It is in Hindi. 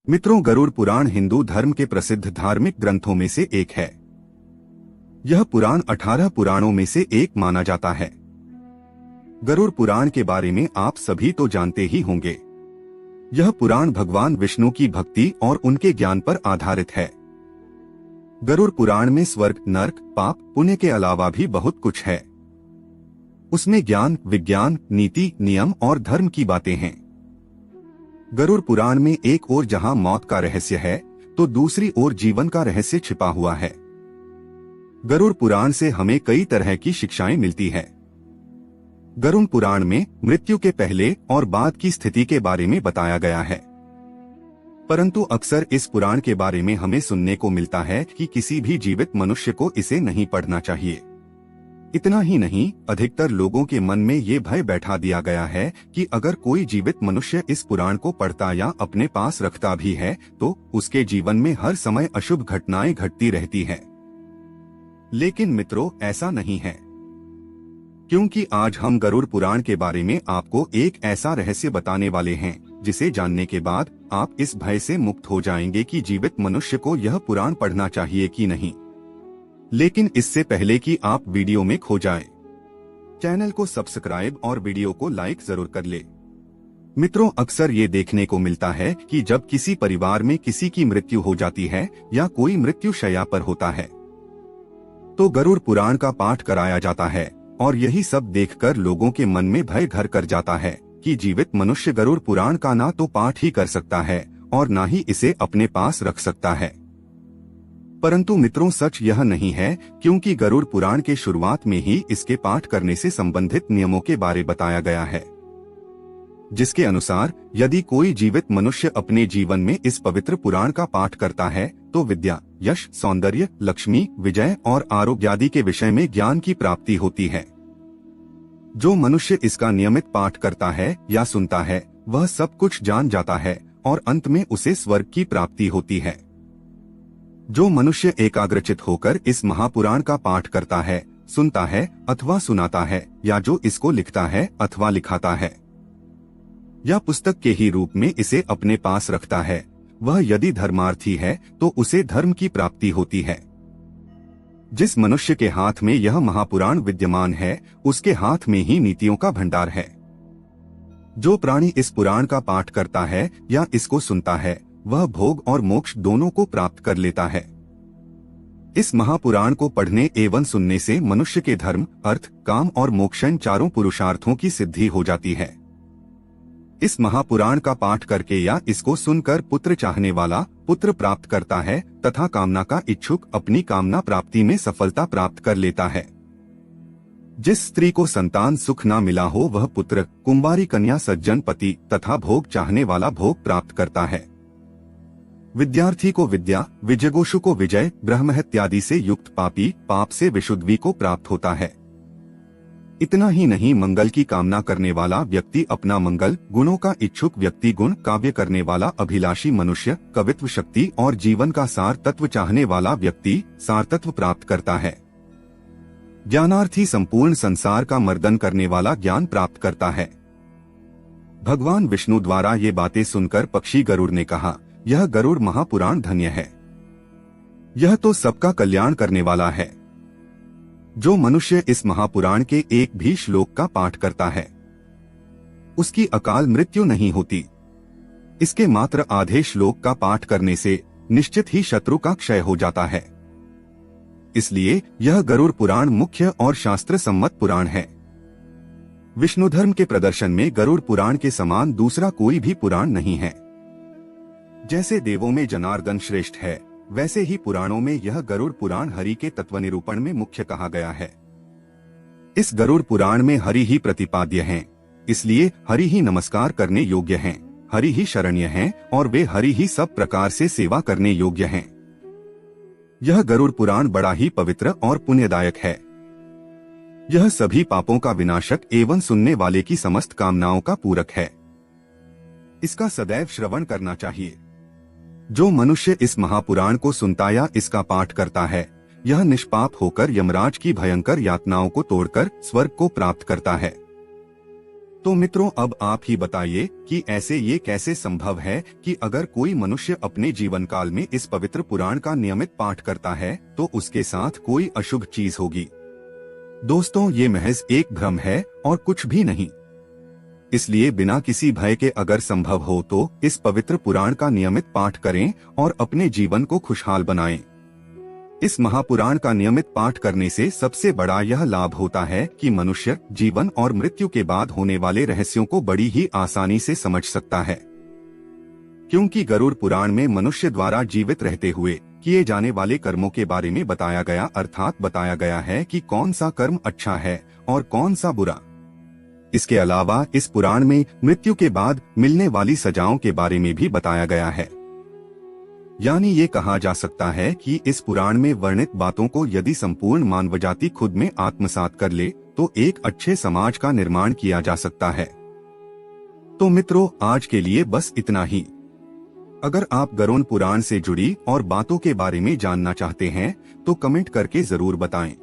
मित्रों, गरुड़ पुराण हिंदू धर्म के प्रसिद्ध धार्मिक ग्रंथों में से एक है। यह पुराण 18 पुराणों में से एक माना जाता है। गरुड़ पुराण के बारे में आप सभी तो जानते ही होंगे। यह पुराण भगवान विष्णु की भक्ति और उनके ज्ञान पर आधारित है। गरुड़ पुराण में स्वर्ग, नरक, पाप, पुण्य के अलावा भी बहुत कुछ है। उसमें ज्ञान, विज्ञान, नीति, नियम और धर्म की बातें हैं। गरुड़ पुराण में एक ओर जहां मौत का रहस्य है, तो दूसरी ओर जीवन का रहस्य छिपा हुआ है। गरुड़ पुराण से हमें कई तरह की शिक्षाएं मिलती है। गरुड़ पुराण में मृत्यु के पहले और बाद की स्थिति के बारे में बताया गया है। परंतु अक्सर इस पुराण के बारे में हमें सुनने को मिलता है कि किसी भी जीवित मनुष्य को इसे नहीं पढ़ना चाहिए। इतना ही नहीं, अधिकतर लोगों के मन में ये भय बैठा दिया गया है कि अगर कोई जीवित मनुष्य इस पुराण को पढ़ता या अपने पास रखता भी है तो उसके जीवन में हर समय अशुभ घटनाएं घटती रहती हैं। लेकिन मित्रों, ऐसा नहीं है, क्योंकि आज हम गरुड़ पुराण के बारे में आपको एक ऐसा रहस्य बताने वाले हैं जिसे जानने के बाद आप इस भय से मुक्त हो जाएंगे कि जीवित मनुष्य को यह पुराण पढ़ना चाहिए कि नहीं। लेकिन इससे पहले कि आप वीडियो में खो जाएं, चैनल को सब्सक्राइब और वीडियो को लाइक जरूर कर ले। मित्रों, अक्सर ये देखने को मिलता है कि जब किसी परिवार में किसी की मृत्यु हो जाती है या कोई मृत्यु शैया पर होता है तो गरुड़ पुराण का पाठ कराया जाता है, और यही सब देखकर लोगों के मन में भय घर कर जाता है कि जीवित मनुष्य गरुड़ पुराण का ना तो पाठ ही कर सकता है और ना ही इसे अपने पास रख सकता है। परंतु मित्रों, सच यह नहीं है, क्योंकि गरुड़ पुराण के शुरुआत में ही इसके पाठ करने से संबंधित नियमों के बारे बताया गया है, जिसके अनुसार यदि कोई जीवित मनुष्य अपने जीवन में इस पवित्र पुराण का पाठ करता है तो विद्या, यश, सौंदर्य, लक्ष्मी, विजय और आरोग्य आदि के विषय में ज्ञान की प्राप्ति होती है। जो मनुष्य इसका नियमित पाठ करता है या सुनता है वह सब कुछ जान जाता है और अंत में उसे स्वर्ग की प्राप्ति होती है। जो मनुष्य एकाग्रचित होकर इस महापुराण का पाठ करता है, सुनता है अथवा सुनाता है, या जो इसको लिखता है अथवा लिखाता है या पुस्तक के ही रूप में इसे अपने पास रखता है, वह यदि धर्मार्थी है तो उसे धर्म की प्राप्ति होती है। जिस मनुष्य के हाथ में यह महापुराण विद्यमान है उसके हाथ में ही नीतियों का भंडार है। जो प्राणी इस पुराण का पाठ करता है या इसको सुनता है वह भोग और मोक्ष दोनों को प्राप्त कर लेता है। इस महापुराण को पढ़ने एवं सुनने से मनुष्य के धर्म, अर्थ, काम और मोक्षन चारों पुरुषार्थों की सिद्धि हो जाती है। इस महापुराण का पाठ करके या इसको सुनकर पुत्र चाहने वाला पुत्र प्राप्त करता है तथा कामना का इच्छुक अपनी कामना प्राप्ति में सफलता प्राप्त कर लेता है। जिस स्त्री को संतान सुख न मिला हो वह पुत्र, कुंवारी कन्या, सज्जन पति तथा भोग चाहने वाला भोग प्राप्त करता है। विद्यार्थी को विद्या, विजयगोषु को विजय, ब्रह्महत्यादि से युक्त पापी पाप से विशुद्धि को प्राप्त होता है। इतना ही नहीं, मंगल की कामना करने वाला व्यक्ति अपना मंगल, गुणों का इच्छुक व्यक्ति गुण, काव्य करने वाला अभिलाषी मनुष्य कवित्व शक्ति और जीवन का सार तत्व चाहने वाला व्यक्ति सार तत्व प्राप्त करता है। ज्ञानार्थी संपूर्ण संसार का मर्दन करने वाला ज्ञान प्राप्त करता है। भगवान विष्णु द्वारा ये बातें सुनकर पक्षी गरुड़ ने कहा, यह गरुड़ महापुराण धन्य है। यह तो सबका कल्याण करने वाला है। जो मनुष्य इस महापुराण के एक भी श्लोक का पाठ करता है उसकी अकाल मृत्यु नहीं होती। इसके मात्र आधे श्लोक का पाठ करने से निश्चित ही शत्रु का क्षय हो जाता है। इसलिए यह गरुड़ पुराण मुख्य और शास्त्र सम्मत पुराण है। विष्णु धर्म के प्रदर्शन में गरुड़ पुराण के समान दूसरा कोई भी पुराण नहीं है। जैसे देवों में जनार्दन श्रेष्ठ है, वैसे ही पुराणों में यह गरुड़ पुराण हरि के तत्व निरूपण में मुख्य कहा गया है। इस गरुड़ पुराण में हरि ही प्रतिपाद्य हैं, इसलिए हरि ही नमस्कार करने योग्य हैं, हरि ही शरण्य हैं और वे हरि ही सब प्रकार से सेवा करने योग्य हैं। यह गरुड़ पुराण बड़ा ही पवित्र और पुण्यदायक है। यह सभी पापों का विनाशक एवं सुनने वाले की समस्त कामनाओं का पूरक है। इसका सदैव श्रवण करना चाहिए। जो मनुष्य इस महापुराण को सुनता या इसका पाठ करता है यह निष्पाप होकर यमराज की भयंकर यातनाओं को तोड़कर स्वर्ग को प्राप्त करता है। तो मित्रों, अब आप ही बताइए कि ऐसे ये कैसे संभव है कि अगर कोई मनुष्य अपने जीवन काल में इस पवित्र पुराण का नियमित पाठ करता है तो उसके साथ कोई अशुभ चीज होगी। दोस्तों, ये महज एक भ्रम है और कुछ भी नहीं। इसलिए बिना किसी भय के अगर संभव हो तो इस पवित्र पुराण का नियमित पाठ करें और अपने जीवन को खुशहाल बनाएं। इस महापुराण का नियमित पाठ करने से सबसे बड़ा यह लाभ होता है कि मनुष्य जीवन और मृत्यु के बाद होने वाले रहस्यों को बड़ी ही आसानी से समझ सकता है, क्योंकि गरुड़ पुराण में मनुष्य द्वारा जीवित रहते हुए किए जाने वाले कर्मों के बारे में बताया गया, अर्थात बताया गया है कि कौन सा कर्म अच्छा है और कौन सा बुरा। इसके अलावा इस पुराण में मृत्यु के बाद मिलने वाली सजाओं के बारे में भी बताया गया है। यानी ये कहा जा सकता है कि इस पुराण में वर्णित बातों को यदि संपूर्ण मानवजाति खुद में आत्मसात कर ले तो एक अच्छे समाज का निर्माण किया जा सकता है। तो मित्रों, आज के लिए बस इतना ही। अगर आप गरुड़ पुराण से जुड़ी और बातों के बारे में जानना चाहते हैं तो कमेंट करके जरूर बताएं।